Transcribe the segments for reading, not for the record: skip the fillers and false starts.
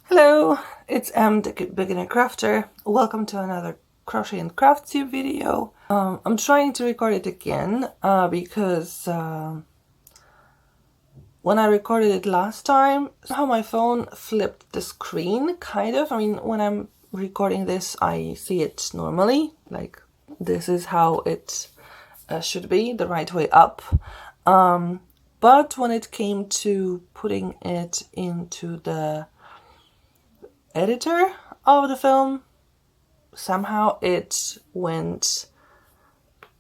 Hello, it's the beginner crafter. Welcome to another Crochet and Craft Tube video. I'm trying to record it again because when I recorded it last time, somehow my phone flipped the screen, kind of. I mean, when I'm recording this, I see it normally, like this is how it should be, the right way up. But when it came to putting it into the editor of the film, somehow it went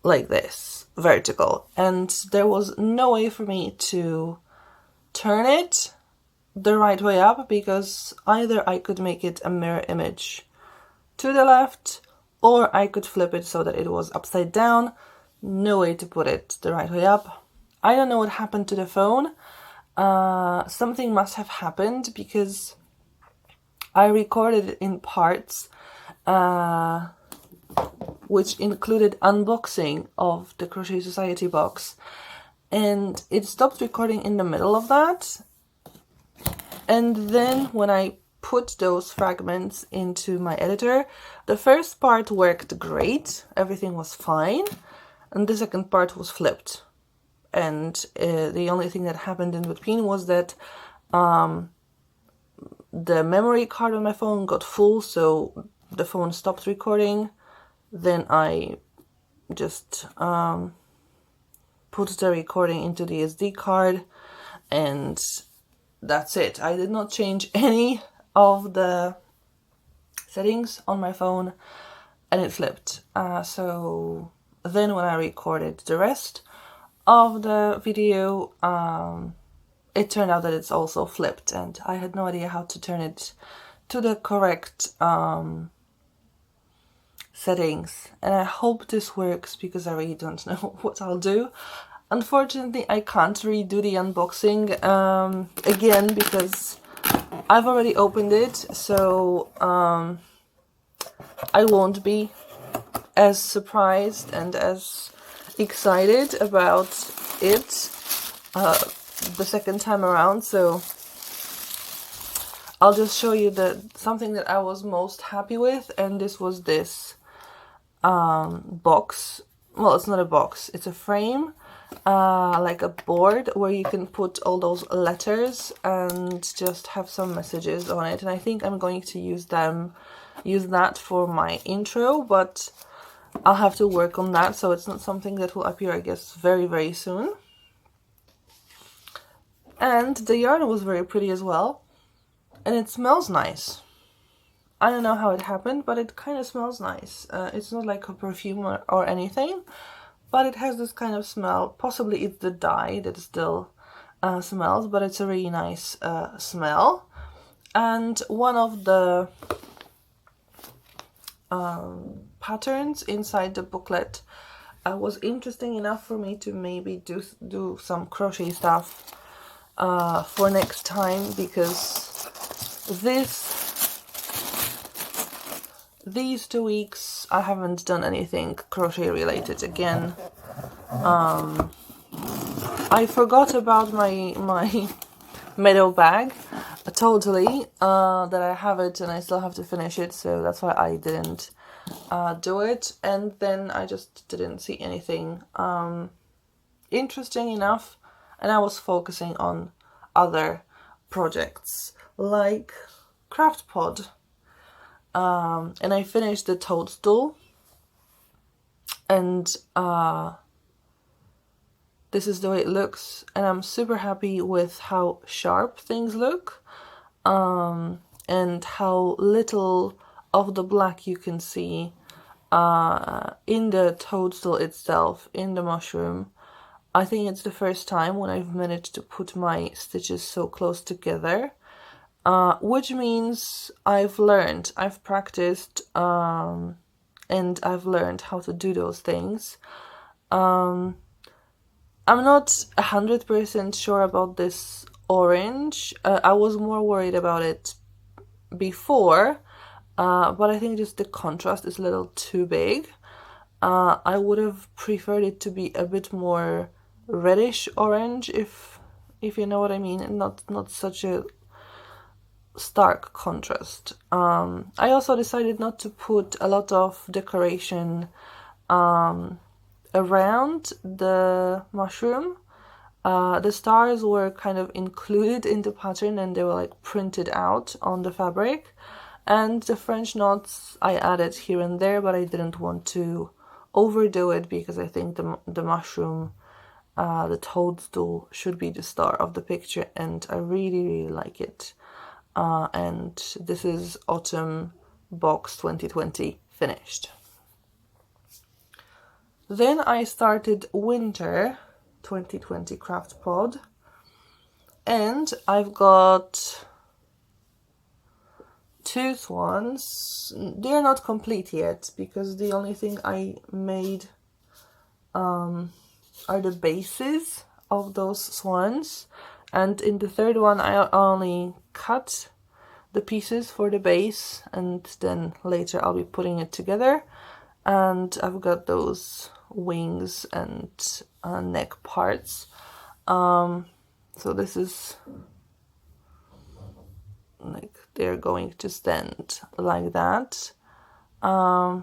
like this, vertical, and there was no way for me to turn it the right way up, because either I could make it a mirror image to the left or I could flip it so that it was upside down. No way to put it the right way up. I don't know what happened to the phone. Something must have happened because I recorded it in parts, which included unboxing of the Crochet Society box, and it stopped recording in the middle of that. And then when I put those fragments into my editor, the first part worked great, everything was fine, and the second part was flipped. And the only thing that happened in between was that the memory card on my phone got full, so the phone stopped recording. Then I just put the recording into the SD card, and that's it. I did not change any of the settings on my phone, and it flipped. So then when I recorded the rest of the video, it turned out that it's also flipped, and I had no idea how to turn it to the correct settings. And I hope this works, because I really don't know what I'll do. Unfortunately, I can't redo the unboxing again, because I've already opened it, so I won't be as surprised and as excited about it the second time around. So I'll just show you something that I was most happy with, and this was this box. Well, it's not a box, it's a frame, like a board where you can put all those letters and just have some messages on it. And I think I'm going to use that for my intro, but I'll have to work on that, so it's not something that will appear, I guess, very, very soon. And the yarn was very pretty as well, and it smells nice. I don't know how it happened, but it kind of smells nice. It's not like a perfume or anything, but it has this kind of smell. Possibly it's the dye that still smells, but it's a really nice smell. And one of the patterns inside the booklet was interesting enough for me to maybe do some crochet stuff for next time, because these 2 weeks I haven't done anything crochet related again. I forgot about my meadow bag totally, that I have it and I still have to finish it, so that's why I didn't do it. And then I just didn't see anything interesting enough, and I was focusing on other projects like Craftpod, and I finished the Toadstool, and this is the way it looks, and I'm super happy with how sharp things look, and how little of the black you can see in the toadstool itself, in the mushroom. I think it's the first time when I've managed to put my stitches so close together, which means I've learned, I've practiced, and I've learned how to do those things. I'm not 100% sure about this orange. I was more worried about it before, but I think just the contrast is a little too big. I would have preferred it to be a bit more reddish orange, if you know what I mean, and not such a stark contrast. I also decided not to put a lot of decoration around the mushroom. The stars were kind of included in the pattern and they were like printed out on the fabric. And the French knots I added here and there, but I didn't want to overdo it because I think the mushroom, the toadstool, should be the star of the picture, and I really like it. And this is Autumn Box 2020 finished. Then I started Winter 2020 Craftpod, and I've got 2 swans. They're not complete yet because the only thing I made are the bases of those swans, and in the third one I only cut the pieces for the base, and then later I'll be putting it together. And I've got those wings and neck parts. So this is like they're going to stand like that. I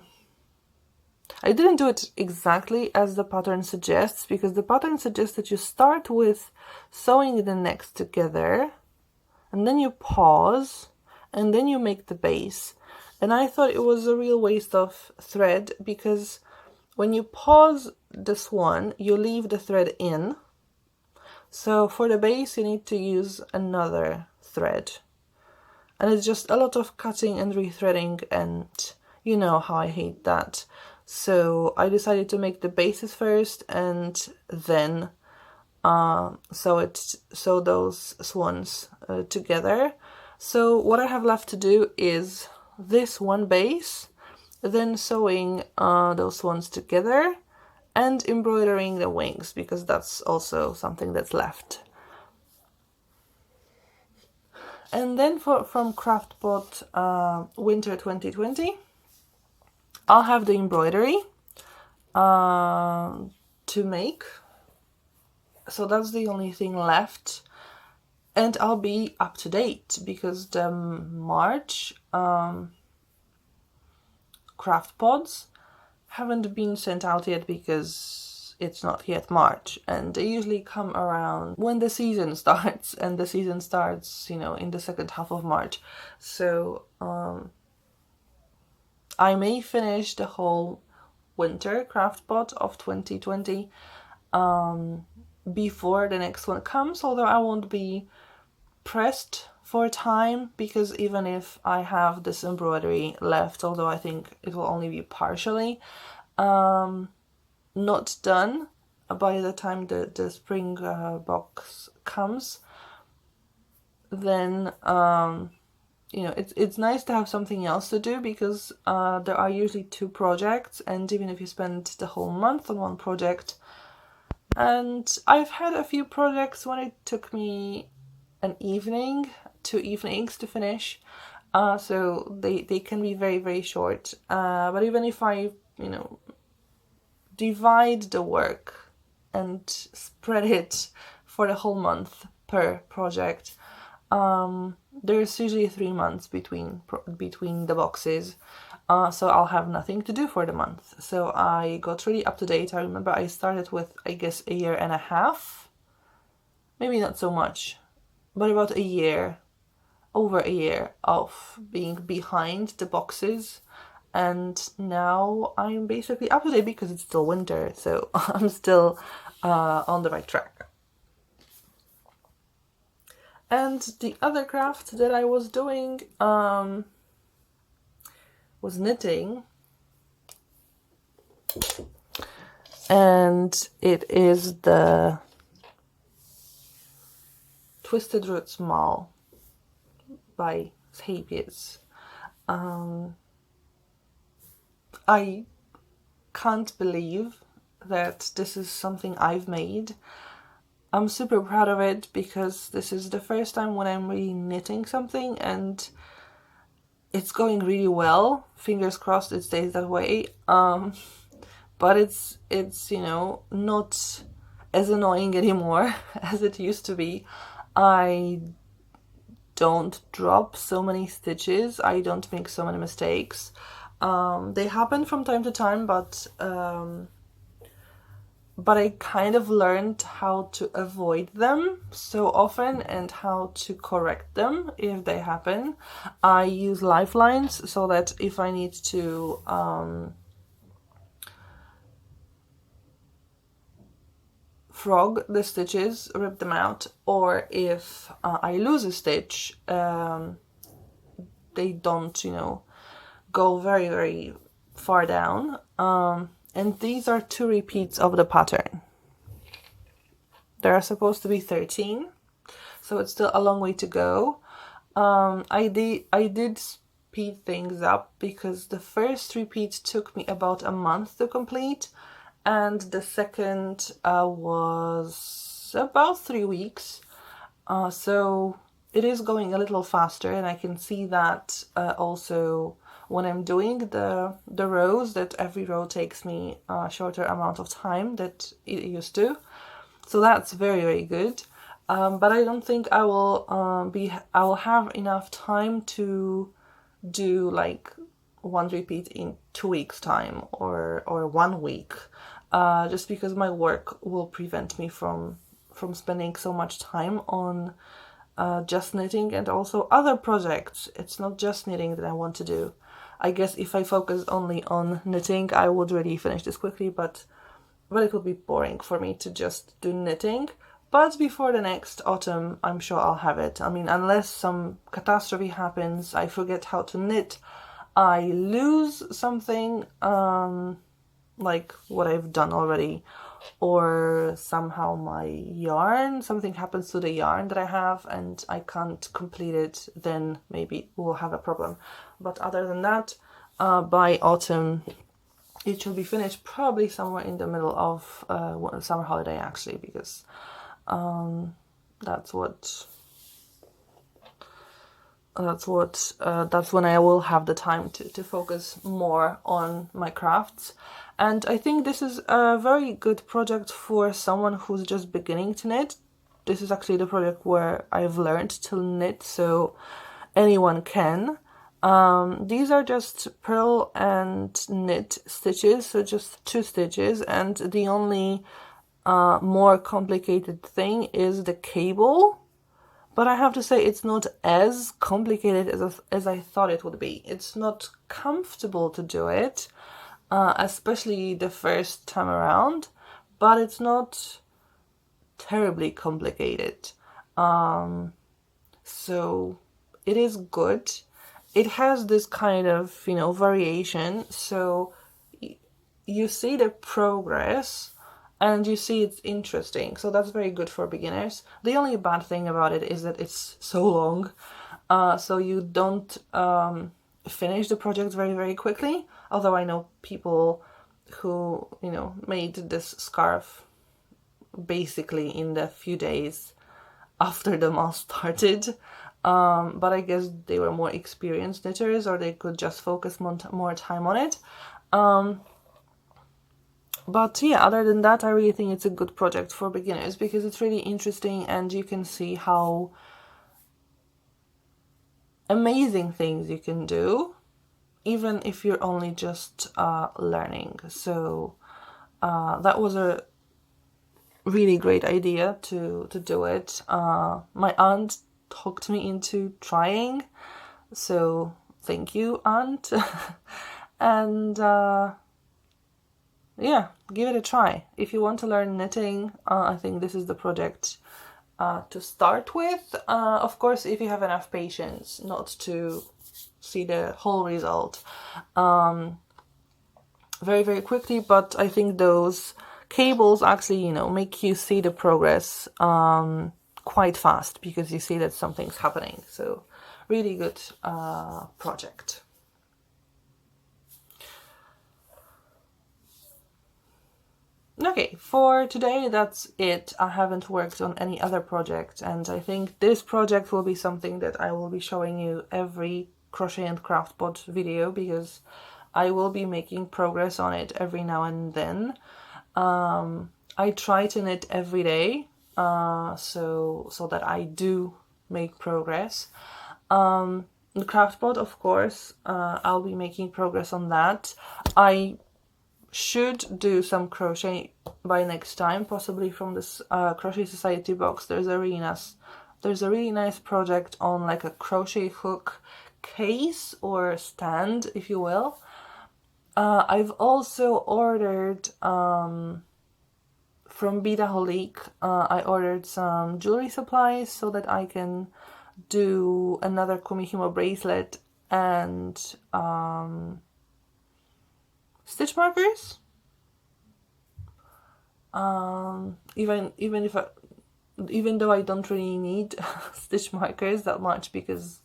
didn't do it exactly as the pattern suggests, because the pattern suggests that you start with sewing the necks together and then you pause and then you make the base. And I thought it was a real waste of thread, because when you pause the swan, you leave the thread in. So for the base, you need to use another thread. And it's just a lot of cutting and rethreading, and you know how I hate that. So I decided to make the bases first and then sew those swans together. So what I have left to do is this one base, then sewing those swans together and embroidering the wings, because that's also something that's left. And then from Craftpod Winter 2020, I'll have the embroidery to make. So that's the only thing left. And I'll be up to date, because the March craft pods haven't been sent out yet because it's not yet March, and they usually come around when the season starts, and the season starts, you know, in the second half of March. So I may finish the whole winter craft pod of 2020 before the next one comes, although I won't be pressed for time, because even if I have this embroidery left, although I think it will only be partially not done by the time the spring box comes, then you know, it's nice to have something else to do, because there are usually 2 projects, and even if you spend the whole month on one project, and I've had a few projects when it took me an evening, 2 evenings to finish, so they can be very, very short, but even if I, you know, divide the work and spread it for the whole month per project, there's usually 3 months between the boxes, so I'll have nothing to do for the month. So I got really up to date. I remember I started with, I guess, 1.5 years, maybe not so much, but about a year, over a year of being behind the boxes, and now I'm basically up to date because it's still winter, so I'm still on the right track. And the other craft that I was doing was knitting, and it is the Twisted Roots MAL by Scheepjes. I can't believe that this is something I've made. I'm super proud of it, because this is the first time when I'm really knitting something, and it's going really well. Fingers crossed it stays that way. But it's you know, not as annoying anymore as it used to be. I don't drop so many stitches, I don't make so many mistakes. They happen from time to time, but I kind of learned how to avoid them so often and how to correct them if they happen. I use lifelines so that if I need to frog the stitches, rip them out, or if I lose a stitch, they don't, you know, go very, very far down. And these are 2 repeats of the pattern. There are supposed to be 13, so it's still a long way to go. I did speed things up because the first repeat took me about a month to complete, and the second was about 3 weeks. So it is going a little faster, and I can see that also when I'm doing the rows, that every row takes me a shorter amount of time that it used to. So that's very, very good. But I don't think I will I will have enough time to do like 1 repeat in 2 weeks time or 1 week, just because my work will prevent me from spending so much time on just knitting and also other projects. It's not just knitting that I want to do. I guess if I focus only on knitting, I would really finish this quickly, but it would be boring for me to just do knitting. But before the next autumn, I'm sure I'll have it. I mean, unless some catastrophe happens, I forget how to knit, I lose something, like what I've done already, or somehow my yarn, something happens to the yarn that I have and I can't complete it, then maybe we'll have a problem. But other than that, by autumn it should be finished, probably somewhere in the middle of summer holiday actually, because that's when I will have the time to focus more on my crafts. And I think this is a very good project for someone who's just beginning to knit. This is actually the project where I've learned to knit, so anyone can. These are just purl and knit stitches, so just 2 stitches, and the only more complicated thing is the cable. But I have to say it's not as complicated as I thought it would be. It's not comfortable to do it, especially the first time around, but it's not terribly complicated. So it is good. It has this kind of, you know, variation, so you see the progress and you see it's interesting, so that's very good for beginners. The only bad thing about it is that it's so long, so you don't finish the project very, very quickly. Although I know people who, you know, made this scarf basically in the few days after the MAL started, but I guess they were more experienced knitters, or they could just focus more time on it. But yeah, other than that, I really think it's a good project for beginners because it's really interesting and you can see how amazing things you can do, even if you're only just learning. So that was a really great idea to do it. My aunt talked me into trying, so thank you, aunt. And yeah, give it a try. If you want to learn knitting, I think this is the project to start with. Of course, if you have enough patience not to see the whole result very, very quickly, but I think those cables actually, you know, make you see the progress quite fast because you see that something's happening. So really good project. Okay, for today that's it. I haven't worked on any other project, and I think this project will be something that I will be showing you every Crochet and Craftpod video because I will be making progress on it every now and then. I try to knit every day so that I do make progress. The Craftpod, of course, I'll be making progress on that. I should do some crochet by next time, possibly from this Crochet Society box. There's a really nice project on like a crochet hook case or stand, if you will. I've also ordered from Beadaholic, I ordered some jewelry supplies so that I can do another Kumihimo bracelet and stitch markers. Even though I don't really need stitch markers that much, because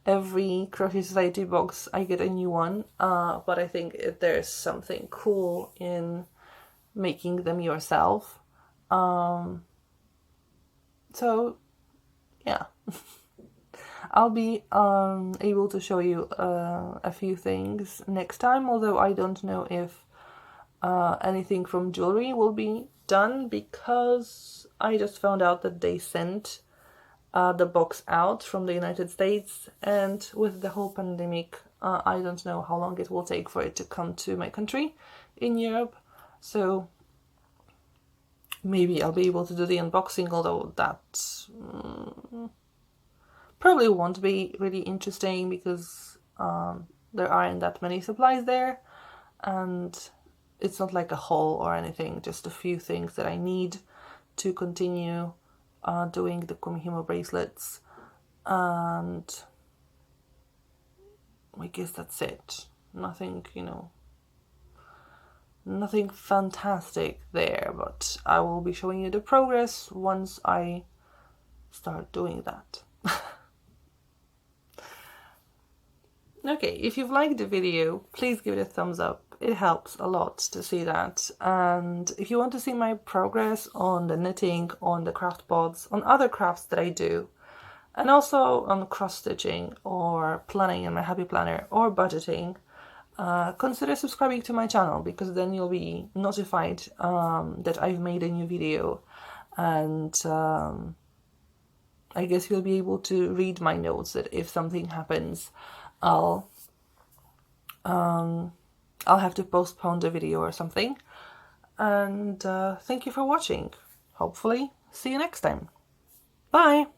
every Crochet Society box I get a new one, but I think there's something cool in making them yourself. So yeah. I'll be able to show you a few things next time, although I don't know if anything from jewelry will be done, because I just found out that they sent the box out from the United States, and with the whole pandemic, I don't know how long it will take for it to come to my country in Europe, so maybe I'll be able to do the unboxing, although that probably won't be really interesting because there aren't that many supplies there, and it's not like a haul or anything, just a few things that I need to continue doing the Kumihimo bracelets, and I guess that's it. Nothing, nothing fantastic there, but I will be showing you the progress once I start doing that. Okay, if you've liked the video, please give it a thumbs up. It helps a lot to see that. And if you want to see my progress on the knitting, on the craft pods, on other crafts that I do, and also on cross-stitching or planning in my Happy Planner or budgeting, consider subscribing to my channel, because then you'll be notified that I've made a new video, and I guess you'll be able to read my notes that if something happens, I'll have to postpone the video or something. And thank you for watching. Hopefully see you next time. Bye!